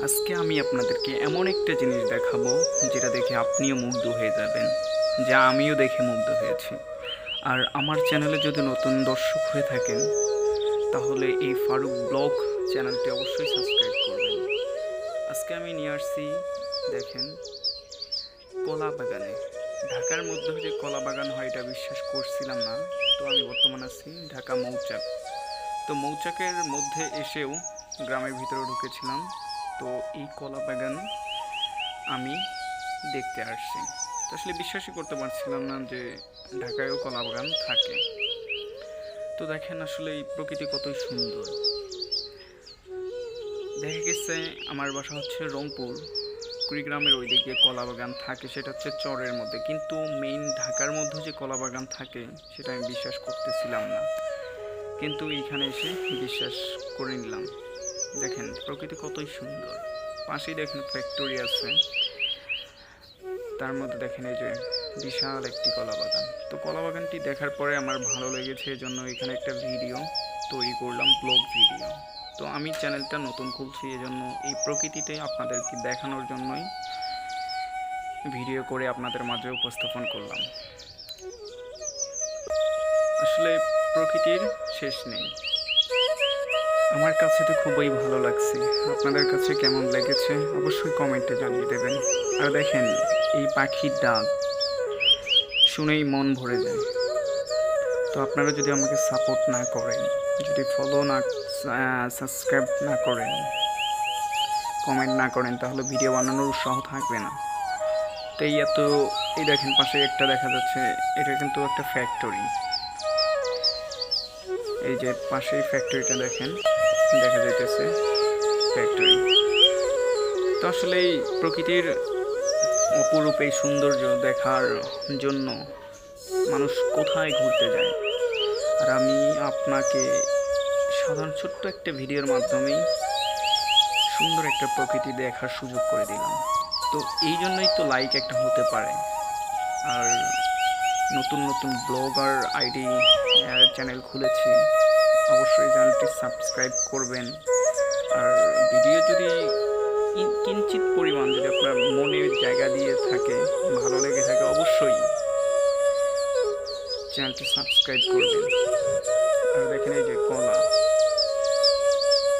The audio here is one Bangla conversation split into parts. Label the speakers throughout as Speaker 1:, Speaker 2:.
Speaker 1: আজকে আমি আপনাদেরকে এমন একটা জিনিস দেখাবো যেটা দেখে আপনিও মুগ্ধ হয়ে যাবেন, যা আমিও দেখে মুগ্ধ হয়েছি। আর আমার চ্যানেলে যদি নতুন দর্শক হয়ে থাকেন তাহলে এই ফারুক ব্লগ চ্যানেলটি অবশ্যই সাবস্ক্রাইব করবেন। আজকে আমি নিয়ে আসছি, দেখেন, কলা বাগানে। ঢাকার মধ্যে যে কলা বাগান হয় এটা বিশ্বাস করছিলাম না। তো আমি বর্তমানে আছি ঢাকা মৌচাক। তো মৌচাকের মধ্যে এসেও গ্রামের ভিতরে ঢুকেছিলাম। তো এই কলা বাগান আমি দেখতে আসছি। তো আসলে বিশ্বাসই করতে পারছিলাম না যে ঢাকায়ও কলা বাগান থাকে। তো দেখেন আসলে এই প্রকৃতি কতই সুন্দর। দেখা গেছে আমার বাসা হচ্ছে রংপুর, কুড়িগ্রামের ওইদিকে কলা বাগান থাকে, সেটা হচ্ছে চরের মধ্যে, কিন্তু মেইন ঢাকার মধ্যে যে কলা বাগান থাকে সেটা আমি বিশ্বাস করতেছিলাম না, কিন্তু এইখানে এসে বিশ্বাস করে নিলাম। দেখেন প্রকৃতি কতই সুন্দর। পাশেই দেখেন ফ্যাক্টরি আছে, তার মধ্যে দেখেন এই যে বিশাল একটি কলা বাগান। তো কলা বাগানটি দেখার পরে আমার ভালো লেগেছে, এই জন্য এখানে একটা ভিডিও তৈরি করলাম, ব্লগ ভিডিও। তো আমি চ্যানেলটা নতুন খুলছি, এজন্য এই প্রকৃতিতে আপনাদেরকে দেখানোর জন্যই ভিডিও করে আপনাদের মাঝে উপস্থাপন করলাম। আসলে প্রকৃতির শেষ নেই। আমার কাছে তো খুবই ভালো লাগছে। আপনাদের কাছে কেমন লেগেছে অবশ্যই কমেন্টে জানিয়ে দেবেন। আর দেখেন এই পাখির ডাক শুনেই মন ভরে যায়। তো আপনারা যদি আমাকে সাপোর্ট না করেন, যদি ফলো না, সাবস্ক্রাইব না করেন, কমেন্ট না করেন, তাহলে ভিডিও বানানোর উৎসাহ থাকবে না। তো এই দেখেন পাশে একটা দেখা যাচ্ছে, এটা কিন্তু একটা ফ্যাক্টরি। এই যে পাশেই ফ্যাক্টরিটা দেখেন, দেখা যাইতেছে ফ্যাক্টরি। তো আসলে এই প্রকৃতির অপরূপ এই সৌন্দর্য দেখার জন্য মানুষ কোথায় ঘুরতে যায়। আর আমি আপনাকে সাধারণ ছোট্ট একটা ভিডিওর মাধ্যমেই সুন্দর একটা প্রকৃতি দেখার সুযোগ করে দিলাম। তো এই জন্যই তো লাইক একটা হতে পারে। আর নতুন নতুন ব্লগার আইডি চ্যানেল খুলেছি, অবশ্যই চ্যানেলটি সাবস্ক্রাইব করবেন। আর ভিডিও যদি কিঞ্চিত পরিমাণ যদি আপনার মনের জায়গা দিয়ে থাকে, ভালো লেগে থাকে, অবশ্যই চ্যানেলটি সাবস্ক্রাইব করবেন। আর দেখেন এই যে কলা,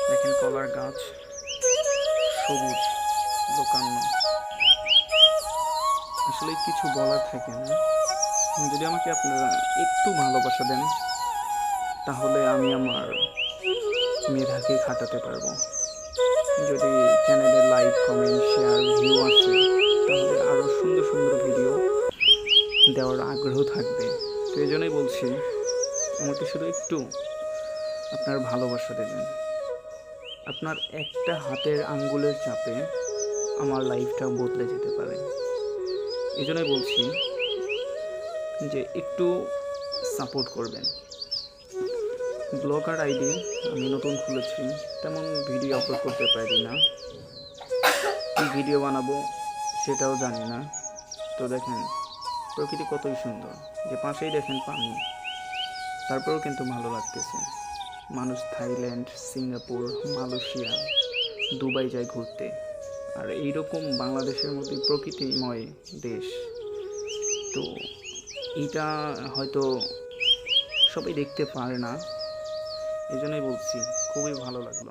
Speaker 1: দেখেন কলার গাছ সবুজ দোকান্ন। আসলে কিছু বলার থাকে না। যদি আমাকে আপনারা একটু ভালোবাসা দেন তাহলে আমি আমার মেধাকে খাটাতে পারবো। যদি চ্যানেলে লাইক, কমেন্ট, শেয়ার, ভিউ আসে তাহলে আরও সুন্দর সুন্দর ভিডিও দেওয়ার আগ্রহ থাকবে। তো এই জন্যই বলছি, আমাকে শুধু একটু আপনার ভালোবাসা দেবেন। আপনার একটা হাতের আঙ্গুলের চাপে আমার লাইফটা বদলে যেতে পারে। এই জন্যই বলছি যে একটু সাপোর্ট করবেন। ব্লগার আইডি আমি নতুন খুলেছি, তেমন ভিডিও আপলোড করতে পারি না, কী ভিডিও বানাবো সেটাও জানি না। তো দেখেন প্রকৃতি কতই সুন্দর, যে পাশেই দেখেন পানি, তারপরেও কিন্তু ভালো লাগতেছে। মানুষ থাইল্যান্ড, সিঙ্গাপুর, মালয়েশিয়া, দুবাই যায় ঘুরতে, আর এইরকম বাংলাদেশের মধ্যে প্রকৃতিময় দেশ। তো এইটা হয়তো সবাই দেখতে পারে না, এই জন্যই বলছি খুবই ভালো লাগলো।